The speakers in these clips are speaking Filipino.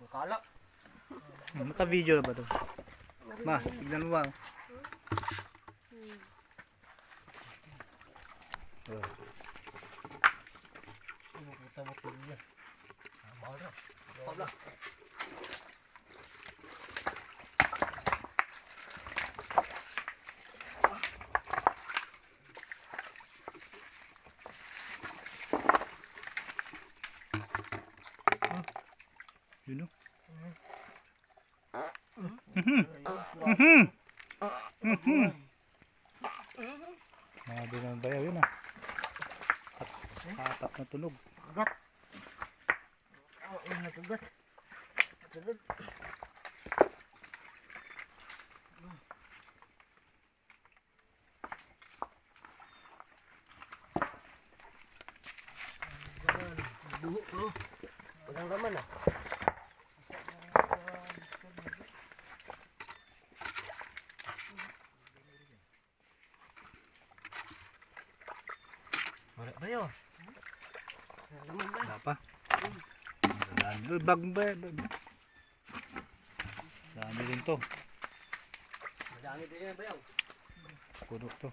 Makala. Naka-video na ba ito? Ma, tignan mo ba? Puta mo tuloy. Mahal. Pabla. Yun o. Mga ng bayaw yun ah. Apat na tunog. Kagat. Oh, nakagat. Sunod. Buho ko. Walang laman ah. Wala ba yun? Laman ba? Wala pa. Dami. Uy, bagong ba? Dami rin to. Madami din yan ba yun? Puno to.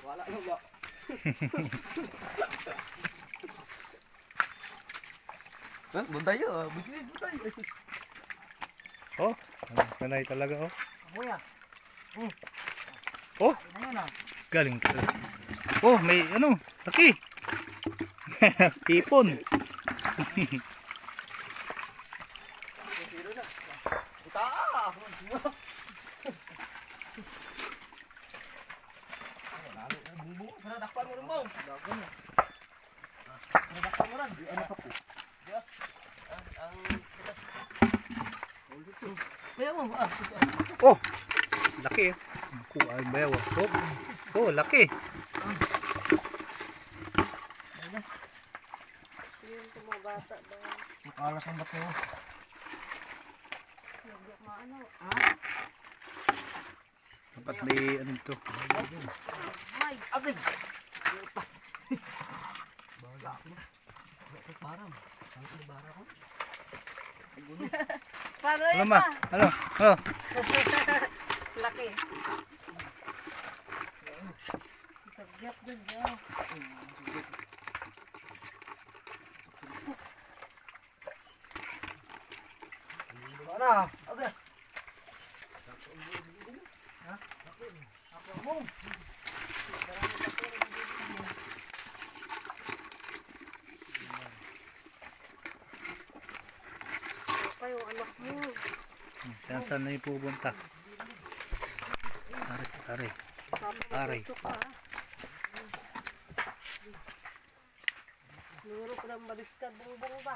Wala lang ba? Ha? Buntay yun. Buntay. Oh, sanay talaga oh. Kuya. Oh, Ano na? galing to. Oh, may ano, laki. Ipon. Sino na? Ita! Bumbu, pinadakpan mo rin mo. Pinadakpan mo rin. Ano ka po? Kaya mo, Oh, laki eh. Ay, bayaw. Oh, laki. Yung tumabata ba? makalas ang bato. Nagyak maano. Dapat may ano to. Ay, Agad! Baga ako. Parang. Ang bara ko. paano Ano yun ma? pa? Ano? Ano? Laki. Nagyak din yan. Para! Agad! Ako mo! Pa yung anak mo. Yan saan na yung pupunta? Aray. Aray. Ito ka. Nuro ko ng baliskad bubong ba?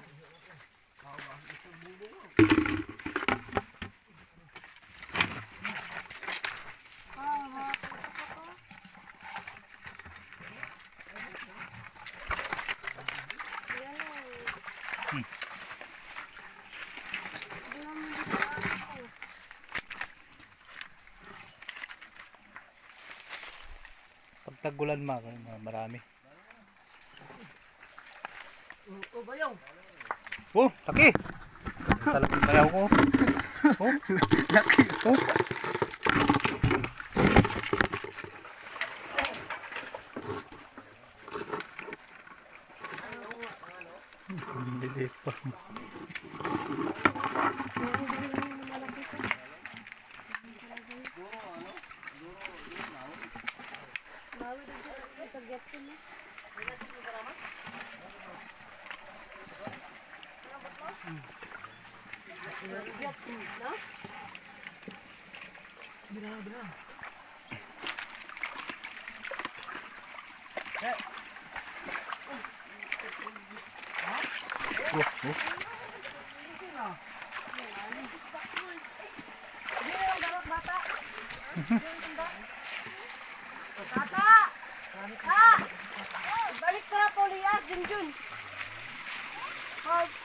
Pag tagulan marami. O bayaw! Oh, laki. Talagang bayaw ko. Oh, laki. Oh. Lilit pa. Bawi din siya sa get ko na. No? Bira. Hindi yung garot bata. Tata! Ha! Balik ka na po uliya, Junjun.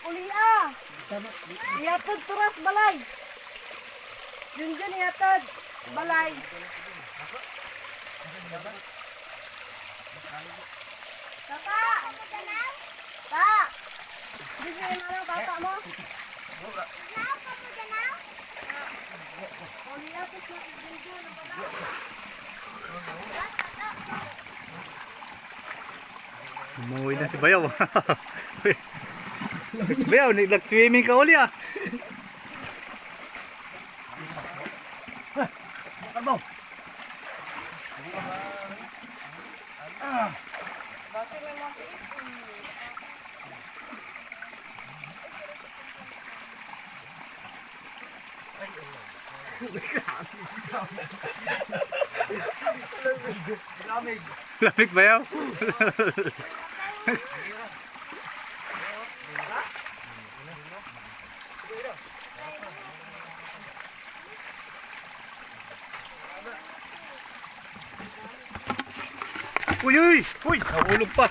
Uliya! Iatod turas balay. Junjun iatod balay. Tata! Ta! Hindi mo yung bata mo. Umuwi na si Bayaw. Bayaw, nag-swimming ka uli ah. Kalbo. Bakit may mga siip? Lamig. Lamig Bayaw. Uy, uy! Uy! Nahulog pa.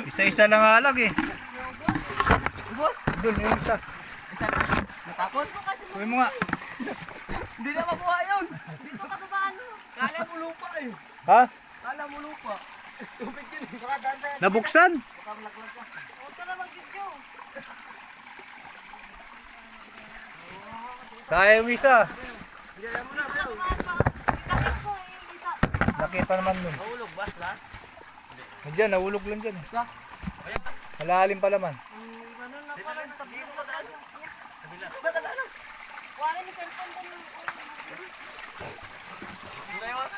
Isa-isa lang halag eh. Boss, Doon, yung isa. isa na. Natapon? Uy mo nga. Hindi na makuha yun. Dito ka dubaan mo. Kala mo lupa eh. Ha? Kala mo lupa. Tubig yun eh. Baka daan sa... Nabuksan? Baka malaglag ka. Huwag ka na mag-video. Kaya yung isa. Bigyan mo na. Dito ka dubaan pa. Itakit ko eh. Isa. Nakita naman nun. Mahulog ba? Last? Nandiyan, nahulog lang dyan. Isa? Malalim pa naman. Ano na pala. Tabi ko na daan. Nadala na. Wala ni cellphone doon. Ngayon.